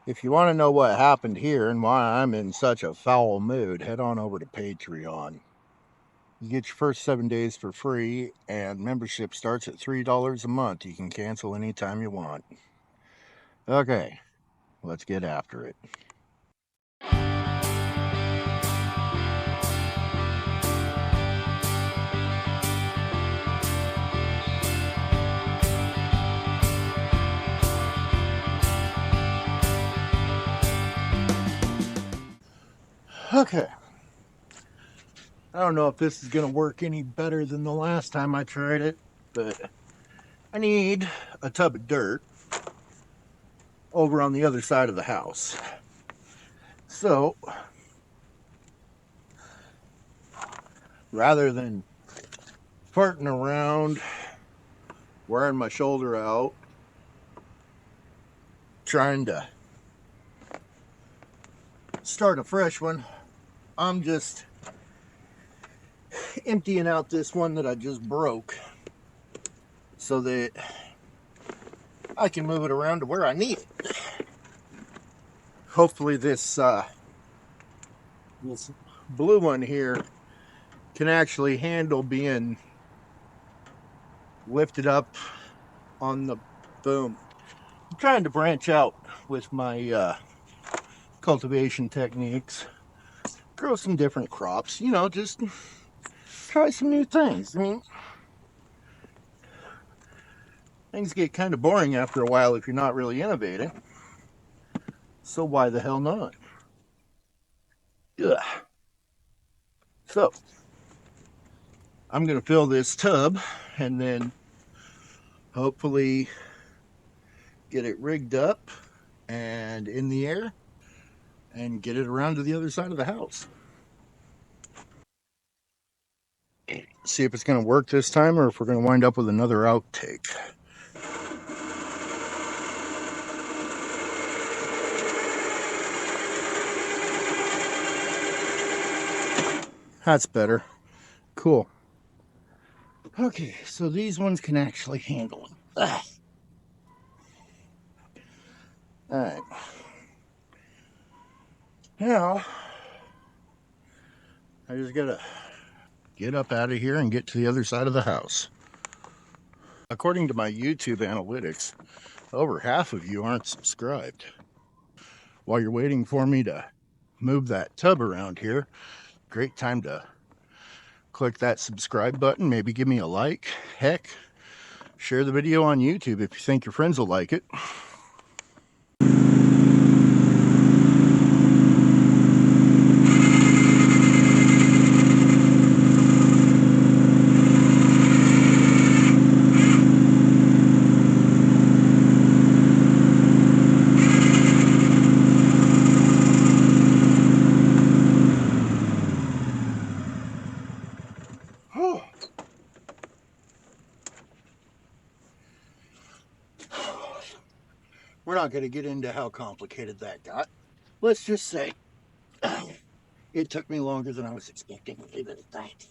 If you want to know what happened here and why I'm in such a foul mood, head on over to Patreon. You get your first 7 days for free, and membership starts at $3 a month. You can cancel anytime you want. Okay, let's get after it. Okay. I don't know if this is going to work any better than the last time I tried it, but I need a tub of dirt over on the other side of the house. So, rather than farting around, wearing my shoulder out, trying to start a fresh one, I'm just emptying out this one that I just broke so that I can move it around to where I need it. Hopefully this blue one here can actually handle being lifted up on the boom. I'm trying to branch out with my cultivation techniques, grow some different crops, just try some new things. I mean, things get kind of boring after a while if you're not really innovating. So why the hell not? Ugh. So, I'm going to fill this tub and then hopefully get it rigged up and in the air and get it around to the other side of the house. See if it's going to work this time or if we're going to wind up with another outtake. That's better. Cool. Okay, so these ones can actually handle it. Ugh. All right. Now, I just gotta get up out of here and get to the other side of the house. According to my YouTube analytics, over half of you aren't subscribed. While you're waiting for me to move that tub around here, great time to click that subscribe button. Maybe give me a like. Heck, share the video on YouTube if you think your friends will like it. We're not going to get into how complicated that got. Let's just say it took me longer than I was expecting. Leave it at that.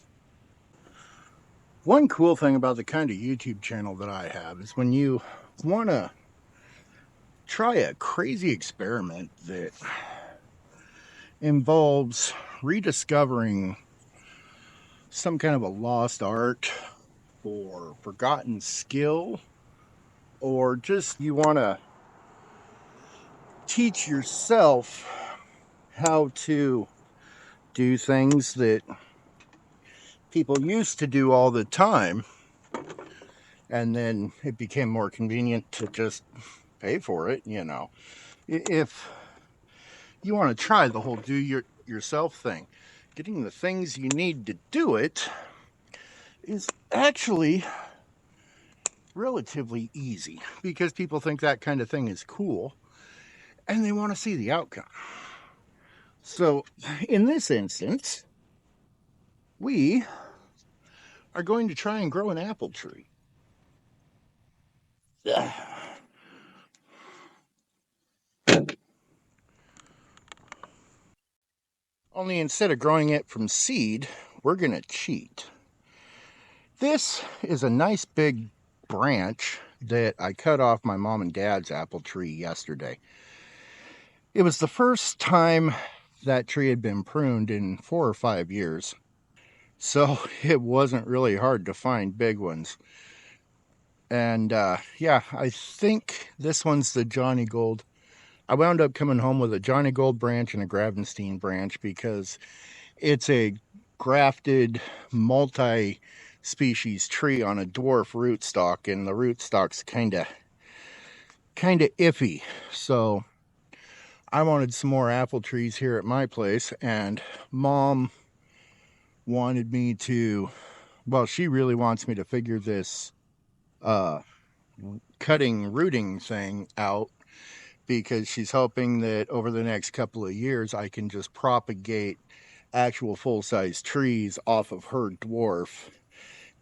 One cool thing about the kind of YouTube channel that I have is when you want to try a crazy experiment that involves rediscovering some kind of a lost art or forgotten skill, or just you want to teach yourself how to do things that people used to do all the time, and then it became more convenient to just pay for it. If you want to try the whole do-yourself thing, getting the things you need to do it is actually relatively easy, because people think that kind of thing is cool and they want to see the outcome. So in this instance, we are going to try and grow an apple tree. Only instead of growing it from seed, we're going to cheat. This is a nice big branch that I cut off my mom and dad's apple tree yesterday. It was the first time that tree had been pruned in 4 or 5 years. So it wasn't really hard to find big ones. And yeah, I think this one's the Johnny Gold. I wound up coming home with a Johnny Gold branch and a Gravenstein branch because it's a grafted multi-species tree on a dwarf rootstock, and the rootstock's kind of iffy. So I wanted some more apple trees here at my place, and Mom wanted me to, well, she really wants me to figure this uh cutting rooting thing out, because she's hoping that over the next couple of years I can just propagate actual full-size trees off of her dwarf,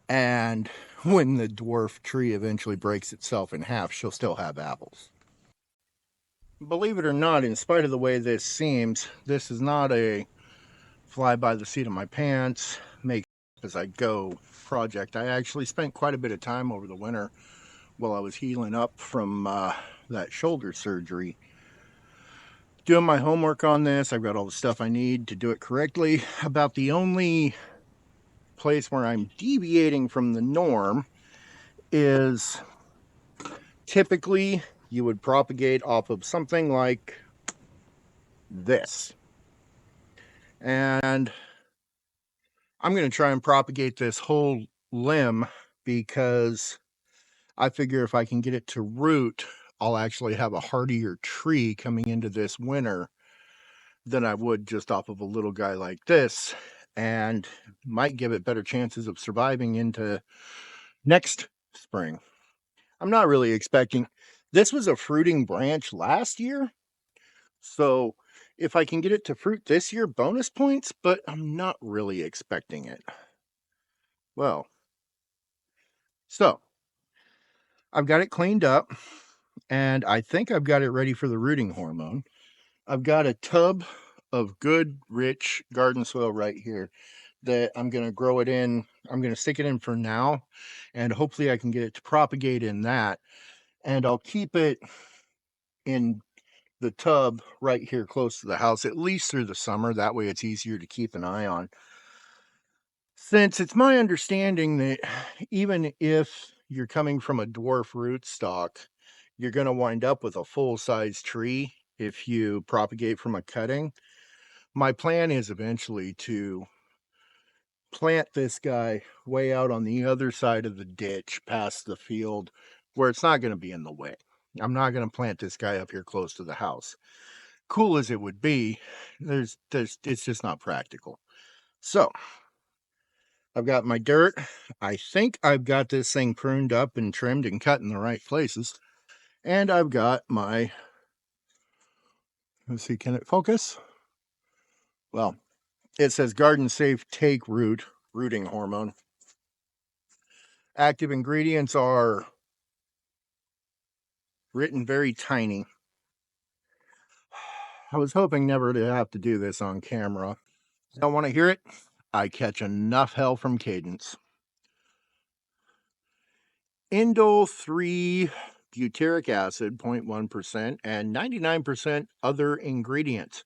and when the dwarf tree eventually breaks itself in half, she'll still have apples. Believe it or not, in spite of the way this seems, this is not a fly by the seat of my pants, make as I go project. I actually spent quite a bit of time over the winter while I was healing up from that shoulder surgery doing my homework on this. I've got all the stuff I need to do it correctly. About the only place where I'm deviating from the norm is typically you would propagate off of something like this. And I'm going to try and propagate this whole limb because I figure if I can get it to root, I'll actually have a hardier tree coming into this winter than I would just off of a little guy like this, and might give it better chances of surviving into next spring. I'm not really expecting, this was a fruiting branch last year, so if I can get it to fruit this year, bonus points, but I'm not really expecting it. Well, so I've got it cleaned up, and I think I've got it ready for the rooting hormone. I've got a tub of good, rich garden soil right here that I'm going to grow it in. I'm going to stick it in for now, and hopefully I can get it to propagate in that. And I'll keep it in the tub right here close to the house, at least through the summer. That way it's easier to keep an eye on. Since it's my understanding that even if you're coming from a dwarf rootstock, you're going to wind up with a full-size tree if you propagate from a cutting. My plan is eventually to plant this guy way out on the other side of the ditch past the field where it's not going to be in the way. I'm not going to plant this guy up here close to the house. Cool as it would be, it's just not practical. So I've got my dirt. I think I've got this thing pruned up and trimmed and cut in the right places. And I've got my, let's see, can it focus? Well, it says garden safe take root, rooting hormone. Active ingredients are written very tiny. I was hoping never to have to do this on camera. Don't want to hear it? I catch enough hell from Cadence. Indole 3 butyric acid, 0.1%, and 99% other ingredients.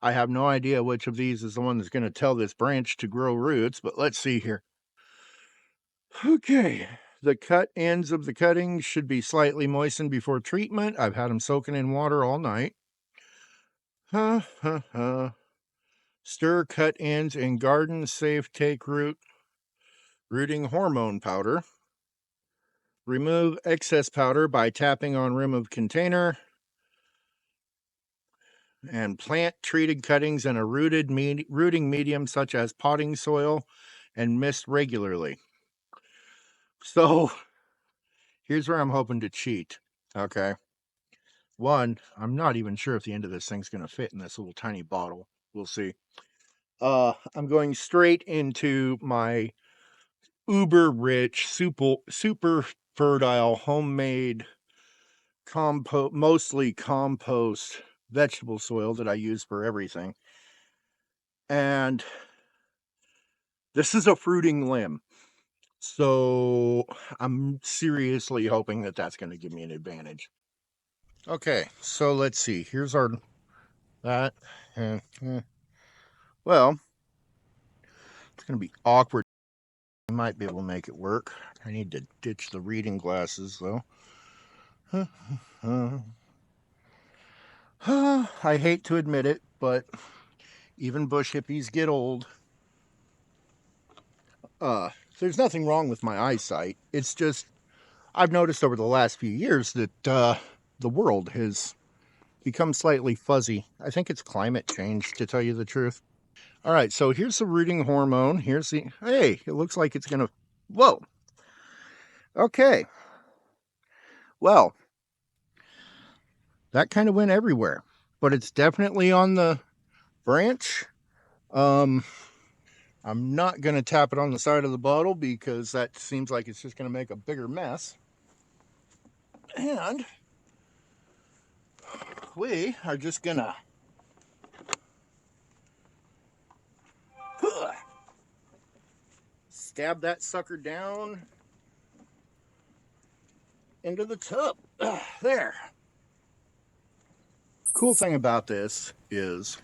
I have no idea which of these is the one that's going to tell this branch to grow roots, but let's see here. Okay, the cut ends of the cuttings should be slightly moistened before treatment. I've had them soaking in water all night. Stir cut ends in garden safe take root rooting hormone powder. Remove excess powder by tapping on rim of container. And plant treated cuttings in a rooting medium such as potting soil and mist regularly. So here's where I'm hoping to cheat. Okay. One, I'm not even sure if the end of this thing's going to fit in this little tiny bottle. We'll see. I'm going straight into my uber rich, super fertile, homemade mostly compost vegetable soil that I use for everything. And this is a fruiting limb. So I'm seriously hoping that that's going to give me an advantage. Okay, so let's see. Here's our That. Well, it's going to be awkward. I might be able to make it work. I need to ditch the reading glasses, though. I hate to admit it, but even bush hippies get old. There's nothing wrong with my eyesight. It's just I've noticed over the last few years that the world has become slightly fuzzy. I think it's climate change, to tell you the truth. All right, so here's the rooting hormone. Here's the, hey, it looks like it's going to, whoa. Okay, well, that kind of went everywhere, but it's definitely on the branch. Um, I'm not going to tap it on the side of the bottle because that seems like it's just going to make a bigger mess. And we are just going to stab that sucker down into the tub. There. Cool thing about this is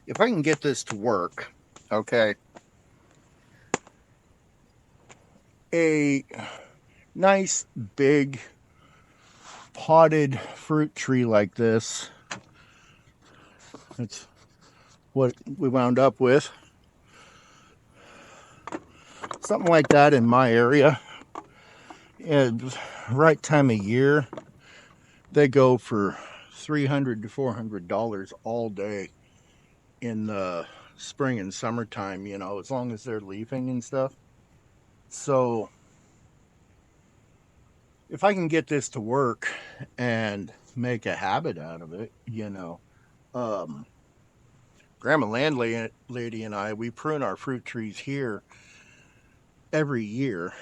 if I can get this to work, okay, a nice big potted fruit tree like this, that's what we wound up with. Something like that in my area. And right time of year, they go for $300 to $400 all day in the spring and summertime, you know, as long as they're leafing and stuff. So if I can get this to work and make a habit out of it, you know, um, Grandma Landlady and I, we prune our fruit trees here every year,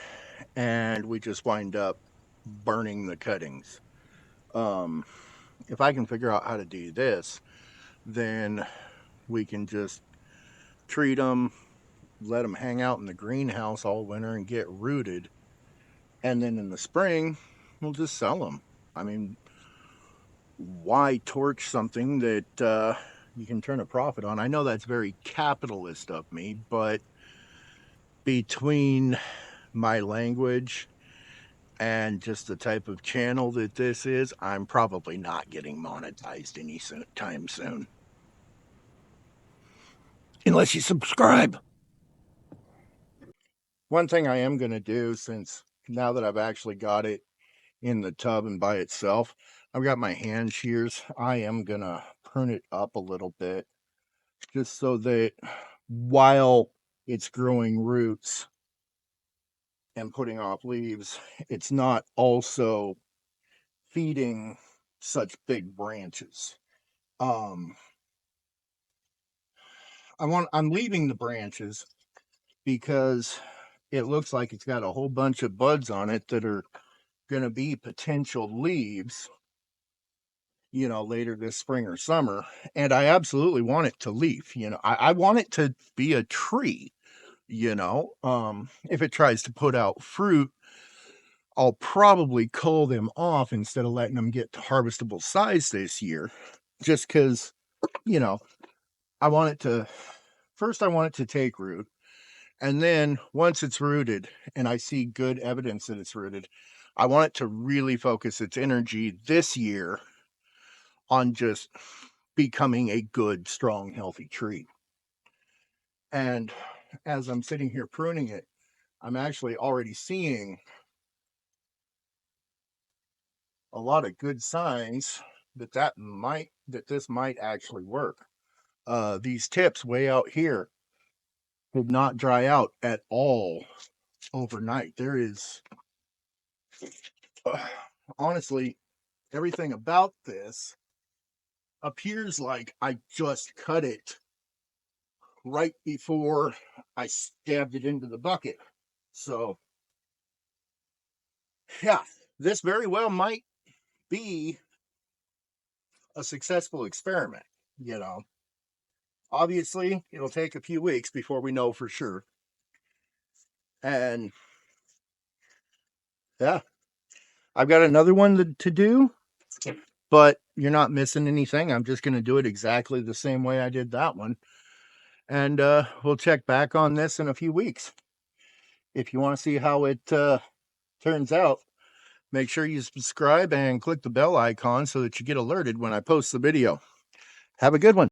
and we just wind up burning the cuttings. Um, if I can figure out how to do this, then we can just treat them, let them hang out in the greenhouse all winter and get rooted. And then in the spring, we'll just sell them. I mean, why torch something that you can turn a profit on? I know that's very capitalist of me, but between my language and just the type of channel that this is, I'm probably not getting monetized anytime soon. Unless you subscribe. One thing I am going to do, since now that I've actually got it in the tub and by itself, I've got my hand shears. I am going to prune it up a little bit just so that while it's growing roots and putting off leaves, it's not also feeding such big branches. Um, I'm leaving the branches because it looks like it's got a whole bunch of buds on it that are going to be potential leaves, you know, later this spring or summer. And I absolutely want it to leaf, you know, I want it to be a tree, you know. If it tries to put out fruit, I'll probably cull them off instead of letting them get to harvestable size this year, just because, you know, I want it to, first I want it to take root. And then once it's rooted and I see good evidence that it's rooted, I want it to really focus its energy this year on just becoming a good, strong, healthy tree. And as I'm sitting here pruning it, I'm actually already seeing a lot of good signs that this might actually work. These tips way out here did not dry out at all overnight. There is uh, honestly, everything about this appears like I just cut it right before I stabbed it into the bucket. So, yeah, this very well might be a successful experiment. You know, obviously, it'll take a few weeks before we know for sure. And yeah, I've got another one to do, but you're not missing anything. I'm just going to do it exactly the same way I did that one. And we'll check back on this in a few weeks. If you want to see how it turns out, make sure you subscribe and click the bell icon so that you get alerted when I post the video. Have a good one.